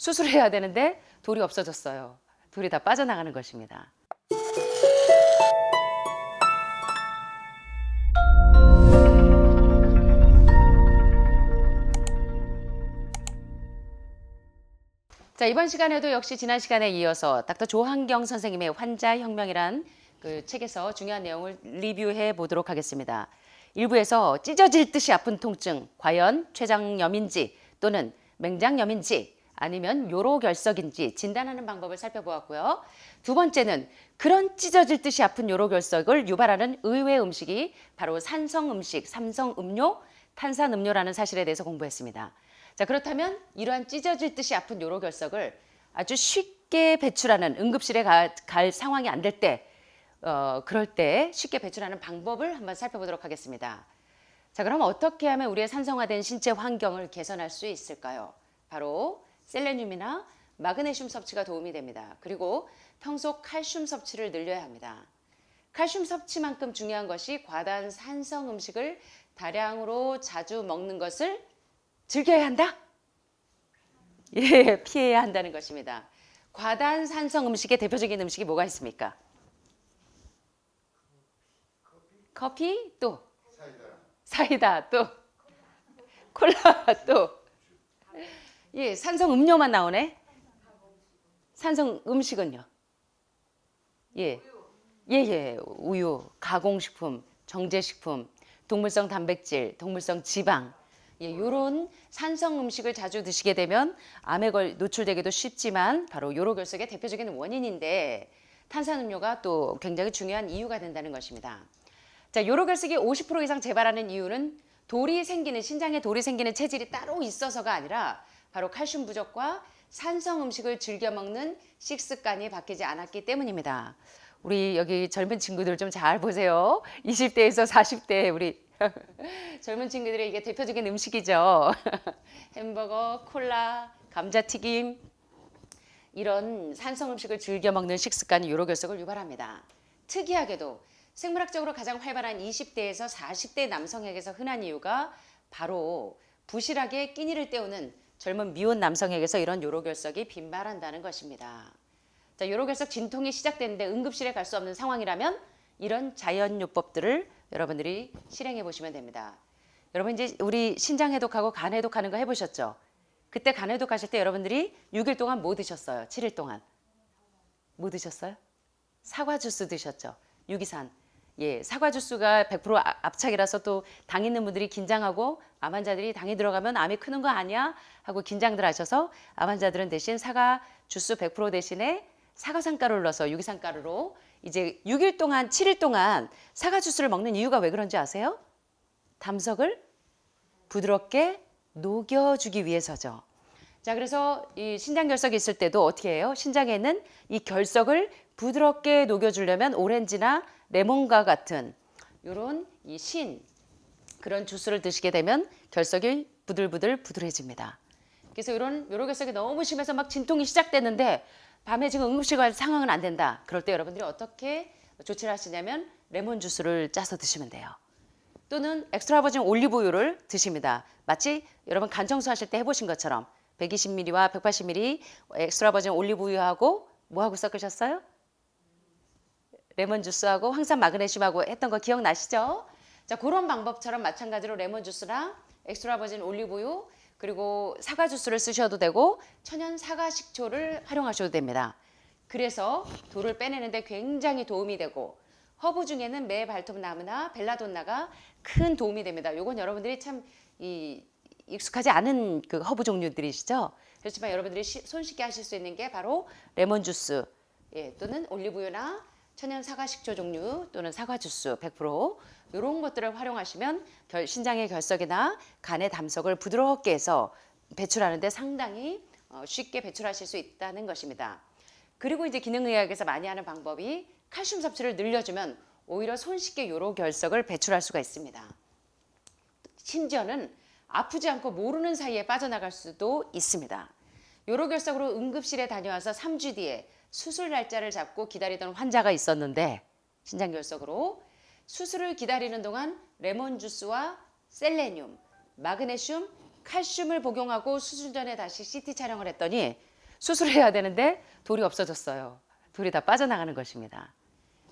수술해야 되는데 돌이 없어졌어요. 돌이 다 빠져나가는 것입니다. 자, 이번 시간에도 역시 지난 시간에 이어서 닥터 조한경 선생님의 환자혁명이란 그 책에서 중요한 내용을 리뷰해 보도록 하겠습니다. 1부에서 찢어질 듯이 아픈 통증, 과연 췌장염인지 또는 맹장염인지 아니면 요로결석인지 진단하는 방법을 살펴보았고요. 두 번째는 그런 찢어질 듯이 아픈 요로결석을 유발하는 의외 음식이 바로 산성음식, 삼성음료, 탄산음료라는 사실에 대해서 공부했습니다. 자, 그렇다면 이러한 찢어질 듯이 아픈 요로결석을 아주 쉽게 배출하는 응급실에 갈 상황이 안 될 때, 그럴 때 쉽게 배출하는 방법을 한번 살펴보도록 하겠습니다. 자, 그럼 어떻게 하면 우리의 산성화된 신체 환경을 개선할 수 있을까요? 바로 셀레늄이나 마그네슘 섭취가 도움이 됩니다. 그리고 평소 칼슘 섭취를 늘려야 합니다. 칼슘 섭취만큼 중요한 것이 과다한 산성 음식을 다량으로 자주 먹는 것을 즐겨야 한다? 예, 피해야 한다는 것입니다. 과다한 산성 음식의 대표적인 음식이 뭐가 있습니까? 커피, 또 사이다, 또 콜라, 또 예, 산성 음료만 나오네. 산성 음식은요? 예, 예, 우유, 가공식품, 정제식품, 동물성 단백질, 동물성 지방. 예, 이런 산성 음식을 자주 드시게 되면 암에 노출되기도 쉽지만 바로 요로결석의 대표적인 원인인데 탄산음료가 또 굉장히 중요한 이유가 된다는 것입니다. 자, 요로결석이 50% 이상 재발하는 이유는 신장에 돌이 생기는 체질이 따로 있어서가 아니라 바로 칼슘 부족과 산성 음식을 즐겨 먹는 식습관이 바뀌지 않았기 때문입니다. 우리 여기 젊은 친구들 좀 잘 보세요. 20대에서 40대 우리 젊은 친구들의 이게 대표적인 음식이죠. 햄버거, 콜라, 감자튀김 이런 산성 음식을 즐겨 먹는 식습관이 요로결석을 유발합니다. 특이하게도 생물학적으로 가장 활발한 20대에서 40대 남성에게서 흔한 이유가 바로 부실하게 끼니를 때우는 젊은 미혼 남성에게서 이런 요로결석이 빈발한다는 것입니다. 자, 요로결석 진통이 시작되는데 응급실에 갈 수 없는 상황이라면 이런 자연요법들을 여러분들이 실행해 보시면 됩니다. 여러분 이제 우리 신장해독하고 간해독하는 거 해보셨죠? 그때 간해독 하실 때 여러분들이 6일 동안 뭐 드셨어요? 7일 동안 뭐 드셨어요? 사과 주스 드셨죠? 유기산. 예, 사과 주스가 100% 압착이라서 또 당 있는 분들이 긴장하고 암 환자들이 당이 들어가면 암이 크는 거 아니야? 하고 긴장들 하셔서 암 환자들은 대신 사과 주스 100% 대신에 사과산가루를 넣어서 유기산가루로 이제 6일 동안 7일 동안 사과 주스를 먹는 이유가 왜 그런지 아세요? 담석을 부드럽게 녹여주기 위해서죠. 자, 그래서 이 신장결석이 있을 때도 어떻게 해요? 신장에 있는 이 결석을 부드럽게 녹여주려면 오렌지나 레몬과 같은 이런 그런 주스를 드시게 되면 결석이 부들부들해집니다. 그래서 이런 요로결석이 너무 심해서 막 진통이 시작됐는데 밤에 지금 응급실 갈 상황은 안 된다. 그럴 때 여러분들이 어떻게 조치를 하시냐면 레몬 주스를 짜서 드시면 돼요. 또는 엑스트라 버진 올리브유를 드십니다. 마치 여러분 간 청소하실 때 해보신 것처럼 120ml와 180ml 엑스트라 버진 올리브유하고 뭐하고 섞으셨어요? 레몬 주스하고 황산 마그네슘하고 했던 거 기억나시죠? 자, 그런 방법처럼 마찬가지로 레몬 주스랑 엑스트라 버진 올리브유 그리고 사과 주스를 쓰셔도 되고 천연 사과 식초를 활용하셔도 됩니다. 그래서 돌을 빼내는데 굉장히 도움이 되고 허브 중에는 메발톱나무나 벨라돈나가 큰 도움이 됩니다. 요건 여러분들이 참 익숙하지 않은 그 허브 종류들이시죠. 그렇지만 여러분들이 손쉽게 하실 수 있는 게 바로 레몬 주스 또는 올리브유나 천연 사과 식초 종류 또는 사과 주스 100% 이런 것들을 활용하시면 신장의 결석이나 간의 담석을 부드럽게 해서 배출하는데 상당히 쉽게 배출하실 수 있다는 것입니다. 그리고 이제 기능의학에서 많이 하는 방법이 칼슘 섭취를 늘려주면 오히려 손쉽게 요로결석을 배출할 수가 있습니다. 심지어는 아프지 않고 모르는 사이에 빠져나갈 수도 있습니다. 요로결석으로 응급실에 다녀와서 3주 뒤에 수술 날짜를 잡고 기다리던 환자가 있었는데 신장결석으로 수술을 기다리는 동안 레몬 주스와 셀레늄, 마그네슘, 칼슘을 복용하고 수술 전에 다시 CT 촬영을 했더니 수술해야 되는데 돌이 없어졌어요. 돌이 다 빠져나가는 것입니다.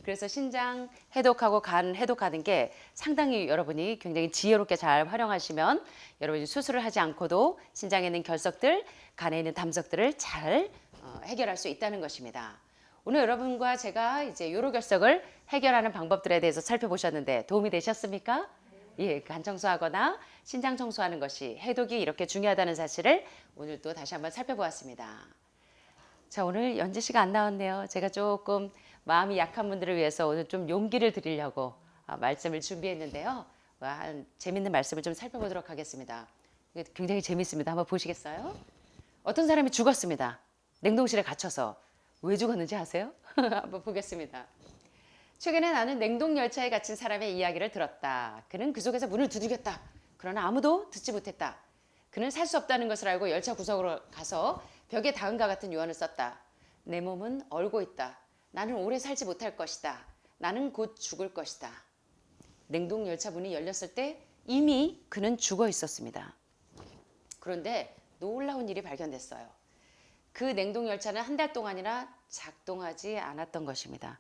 그래서 신장 해독하고 간 해독하는 게 상당히 여러분이 굉장히 지혜롭게 잘 활용하시면 여러분이 수술을 하지 않고도 신장에 있는 결석들, 간에 있는 담석들을 잘 해결할 수 있다는 것입니다. 오늘 여러분과 제가 이제 요로결석을 해결하는 방법들에 대해서 살펴보셨는데 도움이 되셨습니까? 예, 간 청소하거나 신장 청소하는 것이 해독이 이렇게 중요하다는 사실을 오늘 또 다시 한번 살펴보았습니다. 자, 오늘 연지 씨가 안 나왔네요. 제가 조금 마음이 약한 분들을 위해서 오늘 좀 용기를 드리려고 말씀을 준비했는데요. 재밌는 말씀을 좀 살펴보도록 하겠습니다. 굉장히 재밌습니다. 한번 보시겠어요? 어떤 사람이 죽었습니다. 냉동실에 갇혀서. 왜 죽었는지 아세요? 한번 보겠습니다. 최근에 나는 냉동열차에 갇힌 사람의 이야기를 들었다. 그는 그 속에서 문을 두들겼다. 그러나 아무도 듣지 못했다. 그는 살 수 없다는 것을 알고 열차 구석으로 가서 벽에 다음과 같은 유언을 썼다. 내 몸은 얼고 있다. 나는 오래 살지 못할 것이다. 나는 곧 죽을 것이다. 냉동열차 문이 열렸을 때 이미 그는 죽어 있었습니다. 그런데 놀라운 일이 발견됐어요. 그 냉동열차는 한 달 동안이나 작동하지 않았던 것입니다.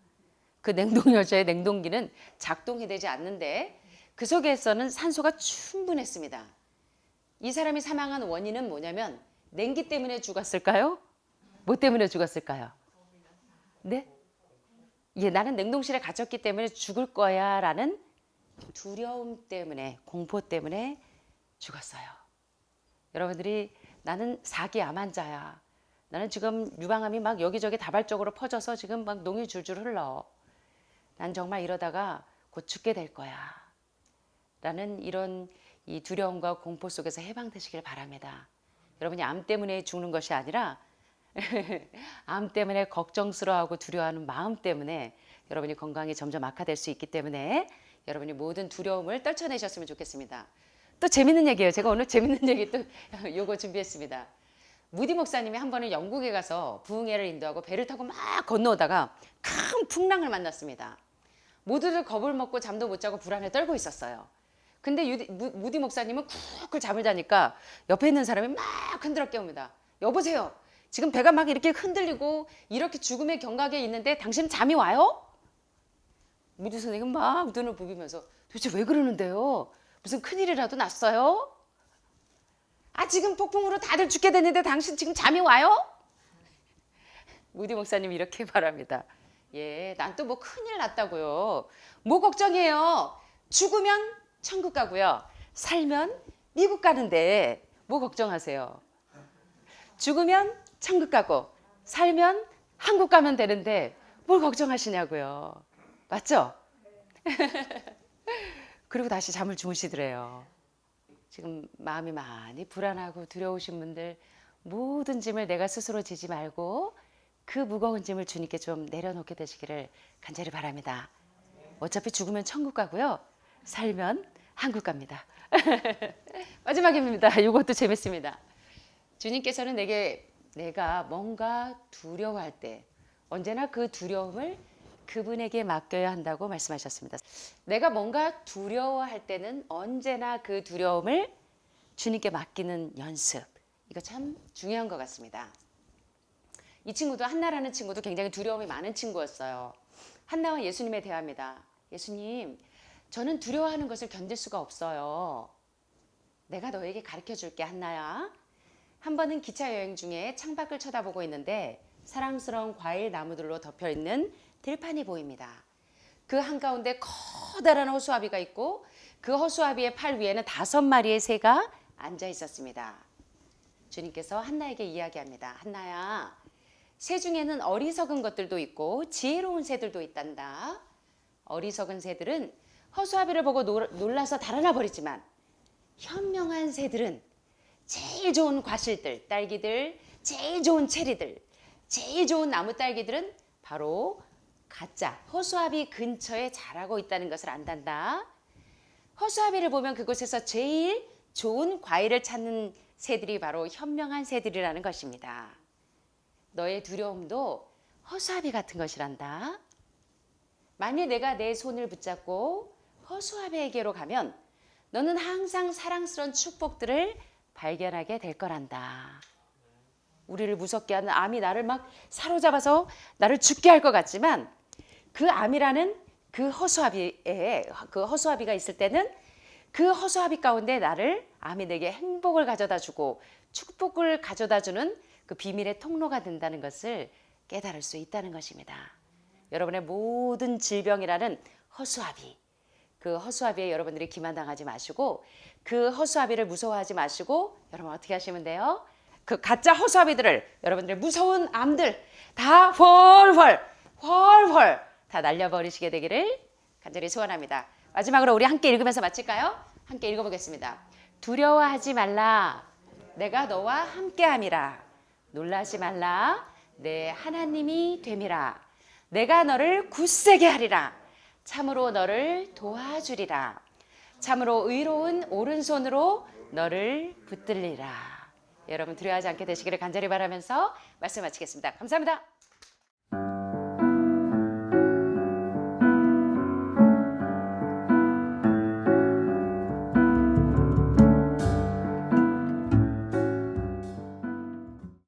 그 냉동열차의 냉동기는 작동이 되지 않는데 그 속에서는 산소가 충분했습니다. 이 사람이 사망한 원인은 뭐냐면 냉기 때문에 죽었을까요? 뭐 때문에 죽었을까요? 네? 예, 나는 냉동실에 갇혔기 때문에 죽을 거야 라는 두려움 때문에, 공포 때문에 죽었어요. 여러분들이 나는 4기 암 환자야. 나는 지금 유방암이 막 여기저기 다발적으로 퍼져서 지금 막 농이 줄줄 흘러. 난 정말 이러다가 곧 죽게 될 거야. 라는 이런 이 두려움과 공포 속에서 해방되시길 바랍니다. 여러분이 암 때문에 죽는 것이 아니라 암 때문에 걱정스러워하고 두려워하는 마음 때문에 여러분이 건강이 점점 악화될 수 있기 때문에 여러분이 모든 두려움을 떨쳐내셨으면 좋겠습니다. 또 재밌는 얘기예요. 제가 오늘 재밌는 얘기 또 요거 준비했습니다. 무디 목사님이 한 번은 영국에 가서 부흥회를 인도하고 배를 타고 막 건너오다가 큰 풍랑을 만났습니다. 모두들 겁을 먹고 잠도 못 자고 불안에 떨고 있었어요. 근데 무디 목사님은 쿡쿡 잠을 자니까 옆에 있는 사람이 막 흔들어 깨웁니다. 여보세요. 지금 배가 막 이렇게 흔들리고 이렇게 죽음의 경각에 있는데 당신 잠이 와요? 무디 선생님은 막 눈을 부비면서 도대체 왜 그러는데요? 무슨 큰일이라도 났어요? 아, 지금 폭풍으로 다들 죽게 됐는데 당신 지금 잠이 와요? 무디 목사님이 이렇게 말합니다. 예, 난 또 뭐 큰일 났다고요. 뭐 걱정해요? 죽으면 천국 가고요. 살면 미국 가는데 뭐 걱정하세요? 죽으면 천국 가고 살면 한국 가면 되는데 뭘 걱정하시냐고요. 맞죠? 그리고 다시 잠을 주무시더래요. 지금 마음이 많이 불안하고 두려우신 분들 모든 짐을 내가 스스로 지지 말고 그 무거운 짐을 주님께 좀 내려놓게 되시기를 간절히 바랍니다. 어차피 죽으면 천국 가고요. 살면 한국 갑니다. 마지막입니다. 이것도 재밌습니다. 주님께서는 내가 뭔가 두려워할 때 언제나 그 두려움을 그분에게 맡겨야 한다고 말씀하셨습니다. 내가 뭔가 두려워할 때는 언제나 그 두려움을 주님께 맡기는 연습. 이거 참 중요한 것 같습니다. 이 친구도 한나라는 친구도 굉장히 두려움이 많은 친구였어요. 한나와 예수님의 대화입니다. 예수님, 저는 두려워하는 것을 견딜 수가 없어요. 내가 너에게 가르쳐 줄게, 한나야. 한 번은 기차 여행 중에 창밖을 쳐다보고 있는데 사랑스러운 과일 나무들로 덮여 있는 들판이 보입니다. 그 한가운데 커다란 허수아비가 있고 그 허수아비의 팔 위에는 5마리의 새가 앉아 있었습니다. 주님께서 한나에게 이야기합니다. 한나야, 새 중에는 어리석은 것들도 있고 지혜로운 새들도 있단다. 어리석은 새들은 허수아비를 보고 놀라서 달아나 버리지만 현명한 새들은 제일 좋은 과실들, 딸기들, 제일 좋은 체리들, 제일 좋은 나무 딸기들은 바로 가짜 허수아비 근처에 자라고 있다는 것을 안단다. 허수아비를 보면 그곳에서 제일 좋은 과일을 찾는 새들이 바로 현명한 새들이라는 것입니다. 너의 두려움도 허수아비 같은 것이란다. 만일 내가 내 손을 붙잡고 허수아비에게로 가면 너는 항상 사랑스러운 축복들을 발견하게 될 거란다. 우리를 무섭게 하는 암이 나를 막 사로잡아서 나를 죽게 할 것 같지만 그 암이라는 그 허수아비가 있을 때는 그 허수아비 가운데 나를 암이 내게 행복을 가져다 주고 축복을 가져다 주는 그 비밀의 통로가 된다는 것을 깨달을 수 있다는 것입니다. 여러분의 모든 질병이라는 허수아비, 그 허수아비에 여러분들이 기만당하지 마시고 그 허수아비를 무서워하지 마시고 여러분 어떻게 하시면 돼요? 그 가짜 허수아비들을 여러분들의 무서운 암들 다 훨훨 다 날려버리시게 되기를 간절히 소원합니다. 마지막으로 우리 함께 읽으면서 마칠까요? 함께 읽어보겠습니다. 두려워하지 말라. 내가 너와 함께함이라. 놀라지 말라. 내 하나님이 됨이라. 내가 너를 굳세게 하리라. 참으로 너를 도와주리라. 참으로 의로운 오른손으로 너를 붙들리라. 여러분 두려워하지 않게 되시기를 간절히 바라면서 말씀 마치겠습니다. 감사합니다.